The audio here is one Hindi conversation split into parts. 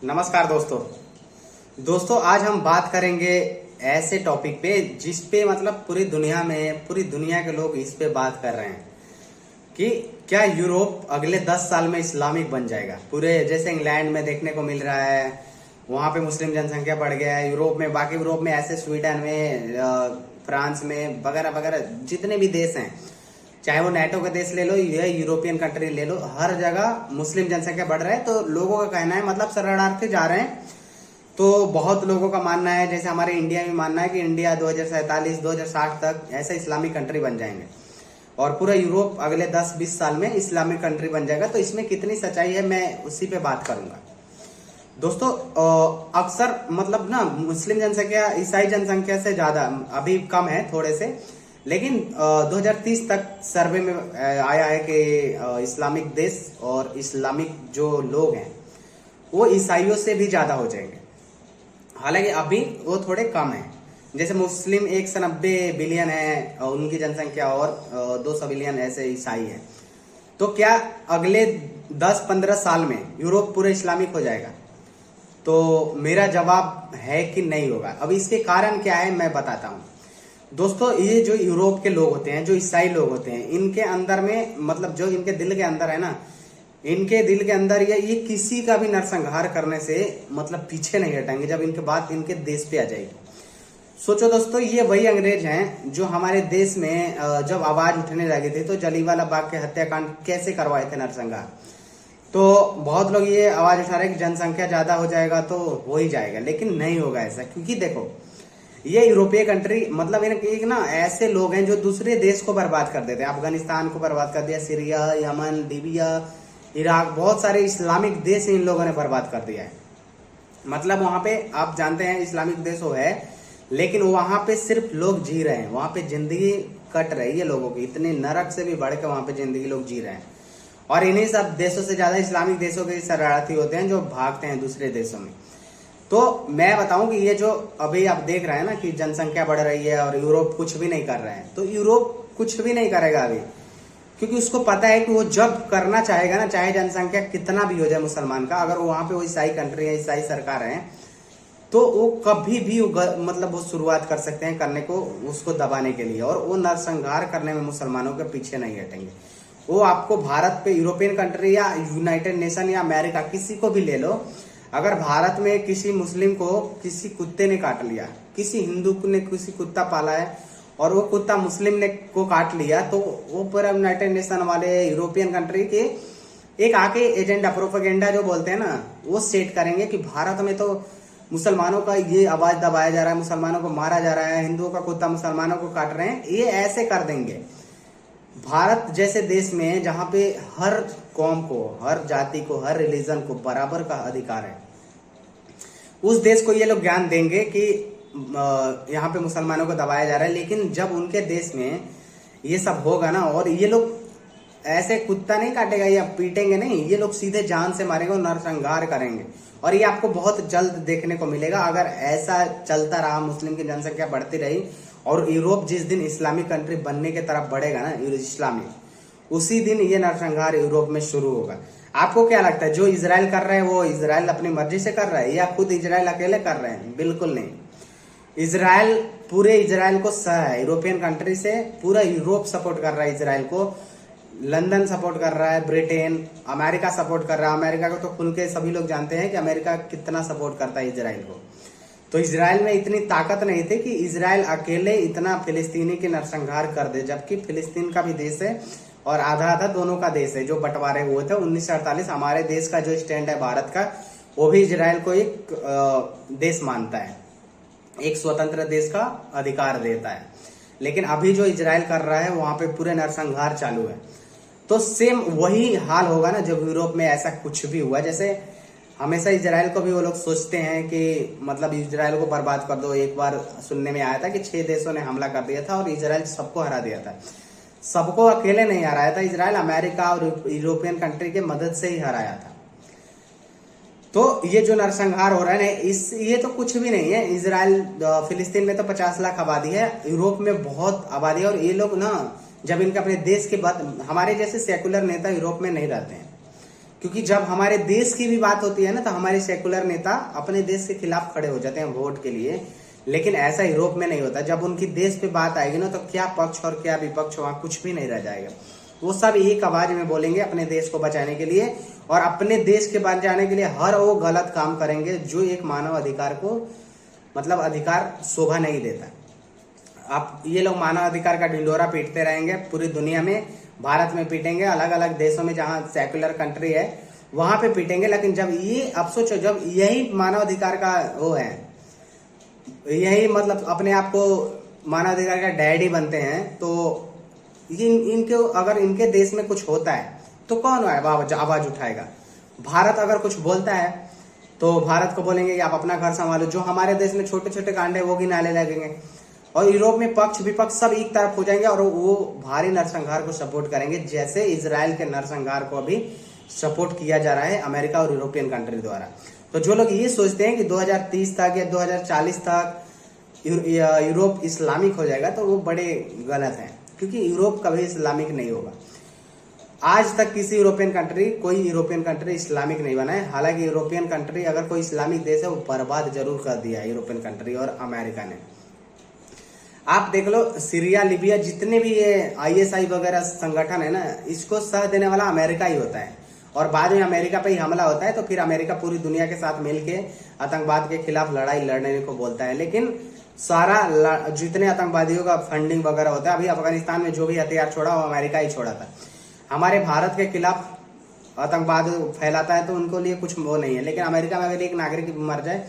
नमस्कार दोस्तों आज हम बात करेंगे ऐसे टॉपिक पे जिस पे मतलब पूरी दुनिया के लोग इस पे बात कर रहे हैं कि क्या यूरोप अगले 10 साल में इस्लामिक बन जाएगा। पूरे जैसे इंग्लैंड में देखने को मिल रहा है, वहां पे मुस्लिम जनसंख्या बढ़ गया है। बाकी यूरोप में ऐसे स्वीडन में, फ्रांस में वगैरह वगैरह जितने भी देश हैं, चाहे वो नेटो के देश ले लो या यूरोपियन कंट्री ले लो, हर जगह मुस्लिम जनसंख्या बढ़ रहा है। तो लोगों का कहना है, मतलब शरणार्थी जा रहे हैं। तो बहुत लोगों का मानना है, जैसे हमारे इंडिया में मानना है कि इंडिया 2047 2060 तक ऐसा इस्लामिक कंट्री बन जाएंगे और पूरा यूरोप अगले 10-20 साल में इस्लामिक कंट्री बन जाएगा। तो इसमें कितनी सच्चाई है, मैं उसी पे बात करूंगा। दोस्तों अक्सर मतलब ना मुस्लिम जनसंख्या ईसाई जनसंख्या से ज्यादा अभी कम है थोड़े से, लेकिन 2030 तक सर्वे में आया है कि इस्लामिक देश और इस्लामिक जो लोग हैं वो ईसाइयों से भी ज्यादा हो जाएंगे। हालांकि अभी वो थोड़े कम है। जैसे मुस्लिम 190 बिलियन है उनकी जनसंख्या और 200 बिलियन ऐसे ईसाई है। तो क्या अगले 10-15 साल में यूरोप पूरे इस्लामिक हो जाएगा? तो मेरा जवाब है कि नहीं होगा। अब इसके कारण क्या है मैं बताता हूं। दोस्तों ये जो यूरोप के लोग होते हैं, जो ईसाई लोग होते हैं, इनके अंदर में मतलब जो इनके दिल के अंदर है ना, इनके दिल के अंदर ये किसी का भी नरसंहार करने से मतलब पीछे नहीं हटेंगे जब इनके बात इनके देश पे आ जाएगी। सोचो दोस्तों, ये वही अंग्रेज हैं जो हमारे देश में जब आवाज उठने लगी थी तो जलियांवाला बाग के हत्याकांड कैसे करवाए थे नरसंहार। तो बहुत लोग ये आवाज उठा रहे हैं कि जनसंख्या ज्यादा हो जाएगा तो हो ही जाएगा, लेकिन नहीं होगा ऐसा। क्योंकि देखो ये यूरोपीय कंट्री मतलब एक ना ऐसे लोग हैं जो दूसरे देश को बर्बाद कर देते हैं। अफगानिस्तान को बर्बाद कर दिया, सीरिया, यमन, लीबिया, इराक, बहुत सारे इस्लामिक देश इन लोगों ने बर्बाद कर दिया है। मतलब वहां पे आप जानते हैं इस्लामिक देश वो है, लेकिन वहां पे सिर्फ लोग जी रहे हैं, वहां पे जिंदगी कट रही है लोगों की। इतने नरक से भी बढ़ के वहां पे जिंदगी लोग जी रहे हैं। और इन्हीं सब देशों से ज्यादा इस्लामिक देशों के शरणार्थी होते हैं जो भागते हैं दूसरे देशों में। तो मैं बताऊं कि ये जो अभी आप देख रहे हैं ना कि जनसंख्या बढ़ रही है और यूरोप कुछ भी नहीं कर रहे हैं, तो यूरोप कुछ भी नहीं करेगा अभी, क्योंकि उसको पता है कि वो जब करना चाहेगा ना, चाहे जनसंख्या कितना भी हो जाए मुसलमान का, अगर वहां पे वो ईसाई कंट्री है, ईसाई सरकार है, तो वो कभी भी मतलब वो शुरुआत कर सकते हैं करने को, उसको दबाने के लिए। और वो नरसंहार करने में मुसलमानों के पीछे नहीं हटेंगे। वो आपको भारत पे, यूरोपियन कंट्री या यूनाइटेड नेशन या अमेरिका, किसी को भी ले लो, अगर भारत में किसी मुस्लिम को किसी कुत्ते ने काट लिया, किसी हिंदू ने किसी कुत्ता पाला है और वो कुत्ता मुस्लिम ने को काट लिया, तो वो पूरा यूनाइटेड नेशन वाले, यूरोपियन कंट्री के एक आके एजेंडा, प्रोपेगेंडा जो बोलते हैं ना, वो सेट करेंगे कि भारत में तो मुसलमानों का ये आवाज दबाया जा रहा है, मुसलमानों को मारा जा रहा है, हिंदुओं का कुत्ता मुसलमानों को काट रहे हैं। ये ऐसे कर देंगे। भारत जैसे देश में जहां पे हर कौम को, हर जाति को, हर रिलीजन को बराबर का अधिकार है, उस देश को ये लोग ज्ञान देंगे कि यहाँ पे मुसलमानों को दबाया जा रहा है। लेकिन जब उनके देश में ये सब होगा ना, और ये लोग ऐसे कुत्ता नहीं काटेगा या पीटेंगे नहीं, ये लोग सीधे जान से मारेंगे और नरसंहार करेंगे। और ये आपको बहुत जल्द देखने को मिलेगा। अगर ऐसा चलता रहा, मुस्लिम की जनसंख्या बढ़ती रही और यूरोप जिस दिन इस्लामिक कंट्री बनने की तरफ बढ़ेगा ना, इस्लामिक, उसी दिन ये नरसंहार यूरोप में शुरू होगा। आपको क्या लगता है, जो इजराइल कर रहे हैं वो इजराइल अपनी मर्जी से कर रहा है या खुद इजराइल अकेले कर रहे हैं? बिल्कुल नहीं। इजराइल, पूरे इजराइल को सह है, यूरोपियन कंट्री से पूरा यूरोप सपोर्ट कर रहा है इजराइल को। लंदन सपोर्ट कर रहा है, ब्रिटेन, अमेरिका सपोर्ट कर रहा है। अमेरिका को तो खुल के सभी लोग जानते हैं कि अमेरिका कितना सपोर्ट करता है इजराइल को। तो इजराइल में इतनी ताकत नहीं थी कि इजराइल अकेले इतना फिलिस्तीनी के नरसंहार कर दे, जबकि फिलिस्तीन का भी देश है और आधा आधा दोनों का देश है। जो बंटवारे हुए थे 1948, हमारे देश का जो स्टैंड है भारत का, वो भी इजराइल को एक देश मानता है, एक स्वतंत्र देश का अधिकार देता है। लेकिन अभी जो इजराइल कर रहा है वहां पे पूरे नरसंहार चालू है। तो सेम वही हाल होगा ना जब यूरोप में ऐसा कुछ भी हुआ। जैसे हमेशा इजराइल को भी वो लोग सोचते हैं कि मतलब इजराइल को बर्बाद कर दो। एक बार सुनने में आया था कि 6 देशों ने हमला कर दिया था और इजराइल सबको हरा दिया था। सबको अकेले नहीं हराया था इजराइल, अमेरिका और यूरोपियन कंट्री के मदद से ही हराया था। तो ये जो नरसंहार हो रहा है ना, ये तो कुछ भी नहीं है। इजराइल, फिलिस्तीन में तो 50 लाख आबादी है, यूरोप में बहुत आबादी है। और ये लोग ना जब इनके अपने देश के बाद, हमारे जैसे सेकुलर नेता यूरोप में नहीं रहते हैं, क्योंकि जब हमारे देश की भी बात होती है ना तो हमारे सेकुलर नेता अपने देश के खिलाफ खड़े हो जाते हैं वोट के लिए। लेकिन ऐसा यूरोप में नहीं होता। जब उनकी देश पे बात आएगी ना तो क्या पक्ष और क्या विपक्ष, वहां कुछ भी नहीं रह जाएगा। वो सब एक आवाज में बोलेंगे अपने देश को बचाने के लिए और अपने देश के बचाने के लिए हर वो गलत काम करेंगे जो एक मानव अधिकार को मतलब अधिकार शोभा नहीं देता। आप ये लोग मानव अधिकार का ढिंडोरा पीटते रहेंगे पूरी दुनिया में, भारत में पीटेंगे, अलग अलग देशों में जहां सेक्युलर कंट्री है वहां पे पीटेंगे। लेकिन जब ये अब सोचो, जब यही मानव अधिकार का वो है, यही मतलब अपने आप को मानव अधिकार का डैडी बनते हैं, तो इनके अगर इनके देश में कुछ होता है तो कौन आवाज उठाएगा? भारत अगर कुछ बोलता है तो भारत को बोलेंगे कि आप अपना घर संभालो। जो हमारे देश में छोटे छोटे कांड है वो गिनाने लगेंगे। और यूरोप में पक्ष विपक्ष सब एक तरफ हो जाएंगे और वो भारी नरसंहार को सपोर्ट करेंगे, जैसे इजराइल के नरसंहार को अभी सपोर्ट किया जा रहा है अमेरिका और यूरोपियन कंट्री द्वारा। तो जो लोग ये सोचते हैं कि 2030 तक या 2040 तक यूरोप इस्लामिक हो जाएगा तो वो बड़े गलत हैं, क्योंकि यूरोप कभी इस्लामिक नहीं होगा। आज तक कोई यूरोपियन कंट्री इस्लामिक नहीं बना है। हालांकि यूरोपियन कंट्री अगर कोई इस्लामिक देश है वो बर्बाद जरूर कर दिया है यूरोपियन कंट्री और अमेरिका ने। आप देख लो सीरिया, लिबिया, जितने भी ये ISI वगैरह संगठन है ना, इसको सह देने वाला अमेरिका ही होता है और बाद में अमेरिका पे ही हमला होता है तो फिर अमेरिका पूरी दुनिया के साथ मिलके आतंकवाद के खिलाफ लड़ाई लड़ने को बोलता है। लेकिन सारा जितने आतंकवादियों का फंडिंग वगैरह होता है, अभी अफगानिस्तान में जो भी हथियार छोड़ा वो अमेरिका ही छोड़ा था। हमारे भारत के खिलाफ आतंकवाद फैलाता है तो उनको लिए कुछ वो नहीं है। लेकिन अमेरिका में अगर एक नागरिक मर जाए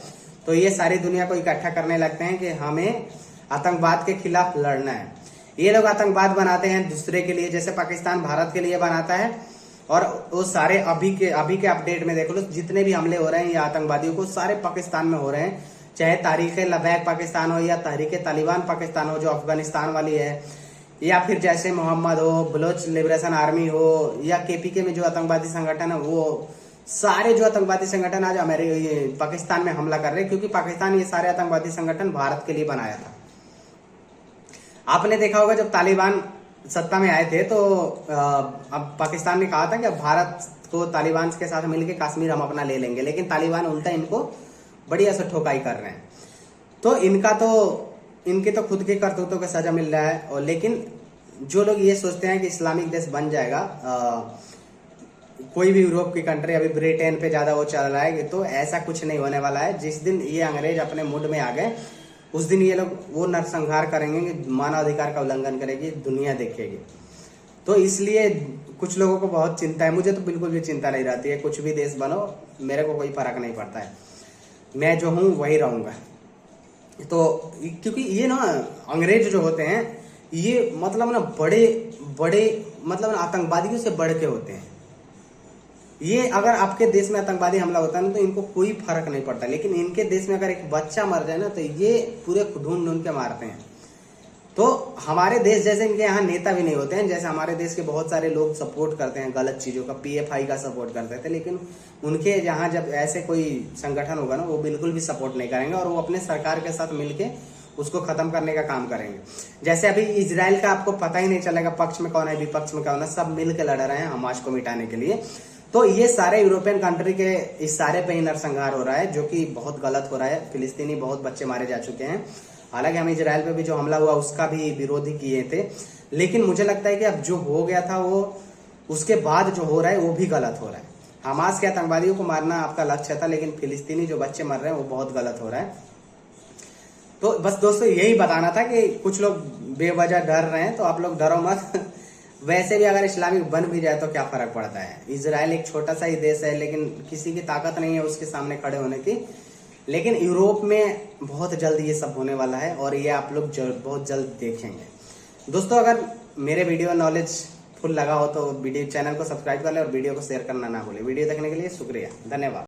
तो ये सारी दुनिया को इकट्ठा करने लगते हैं कि हमें आतंकवाद के खिलाफ लड़ना है। ये लोग आतंकवाद बनाते हैं दूसरे के लिए, जैसे पाकिस्तान भारत के लिए बनाता है। और वो सारे अभी के अपडेट में देख लो, जितने भी हमले हो रहे हैं या आतंकवादियों को सारे पाकिस्तान में हो रहे हैं, चाहे तारीखे लद्दाख पाकिस्तान हो या तहरीके तालिबान पाकिस्तान हो जो अफगानिस्तान वाली है, या फिर जैसे मोहम्मद हो, बलोच लिबरेशन आर्मी हो, या KPK में जो आतंकवादी संगठन है, वो सारे जो आतंकवादी संगठन आज पाकिस्तान में हमला कर रहे हैं, क्योंकि पाकिस्तान ये सारे आतंकवादी संगठन भारत के लिए बनाया था। आपने देखा होगा जब तालिबान सत्ता में आए थे तो अब पाकिस्तान ने कहा था कि अब भारत को तालिबान के साथ मिलकर कश्मीर हम अपना ले लेंगे, लेकिन तालिबान उल्टा इनको बढ़िया से ठोकाई कर रहे हैं। तो इनके तो खुद के करतूतों का सजा मिल रहा है। और लेकिन जो लोग ये सोचते हैं कि इस्लामिक देश बन जाएगा कोई भी यूरोप की कंट्री, अभी ब्रिटेन पे ज्यादा वो चल रहा है, तो ऐसा कुछ नहीं होने वाला है। जिस दिन ये अंग्रेज अपने मूड में आ गए उस दिन ये लोग वो नरसंहार करेंगे कि मानवाधिकार का उल्लंघन करेगी, दुनिया देखेगी। तो इसलिए कुछ लोगों को बहुत चिंता है, मुझे तो बिल्कुल भी चिंता नहीं रहती है। कुछ भी देश बनो, मेरे को कोई फर्क नहीं पड़ता है, मैं जो हूं वही रहूंगा। तो क्योंकि ये ना अंग्रेज जो होते हैं ये मतलब ना बड़े मतलब आतंकवादियों से बढ़ के होते हैं। ये अगर आपके देश में आतंकवादी हमला होता है ना तो इनको कोई फर्क नहीं पड़ता, लेकिन इनके देश में अगर एक बच्चा मर जाए ना तो ये पूरे ढूंढ के मारते हैं। तो हमारे देश जैसे इनके यहाँ नेता भी नहीं होते हैं, जैसे हमारे देश के बहुत सारे लोग सपोर्ट करते हैं गलत चीजों का, PFI का सपोर्ट करते थे, लेकिन उनके यहाँ जब ऐसे कोई संगठन होगा ना वो बिल्कुल भी सपोर्ट नहीं करेंगे और वो अपने सरकार के साथ मिलके उसको खत्म करने का काम करेंगे। जैसे अभी इजराइल का आपको पता ही नहीं चलेगा पक्ष में कौन है विपक्ष में कौन है, सब मिलकर लड़ रहे हैं हमास को मिटाने के लिए। तो ये सारे यूरोपियन कंट्री के इस सारे पे ही नरसंहार हो रहा है, जो कि बहुत गलत हो रहा है। फिलिस्तीनी बहुत बच्चे मारे जा चुके हैं। हालांकि हम इजराइल पे भी जो हमला हुआ उसका भी विरोध ही किए थे, लेकिन मुझे लगता है कि अब जो हो गया था वो उसके बाद जो हो रहा है वो भी गलत हो रहा है। हमास के आतंकवादियों को मारना आपका लक्ष्य था, लेकिन फिलिस्तीनी जो बच्चे मर रहे हैं वो बहुत गलत हो रहा है। तो बस दोस्तों यही बताना था कि कुछ लोग बेवजह डर रहे हैं, तो आप लोग डरो मत। वैसे भी अगर इस्लामिक बन भी जाए तो क्या फर्क पड़ता है। इजराइल एक छोटा सा ही देश है, लेकिन किसी की ताकत नहीं है उसके सामने खड़े होने की। लेकिन यूरोप में बहुत जल्द ये सब होने वाला है और ये आप लोग बहुत जल्द देखेंगे। दोस्तों अगर मेरे वीडियो नॉलेज फुल लगा हो तो वीडियो चैनल को सब्सक्राइब कर ले और वीडियो को शेयर करना ना भूले। वीडियो देखने के लिए शुक्रिया, धन्यवाद।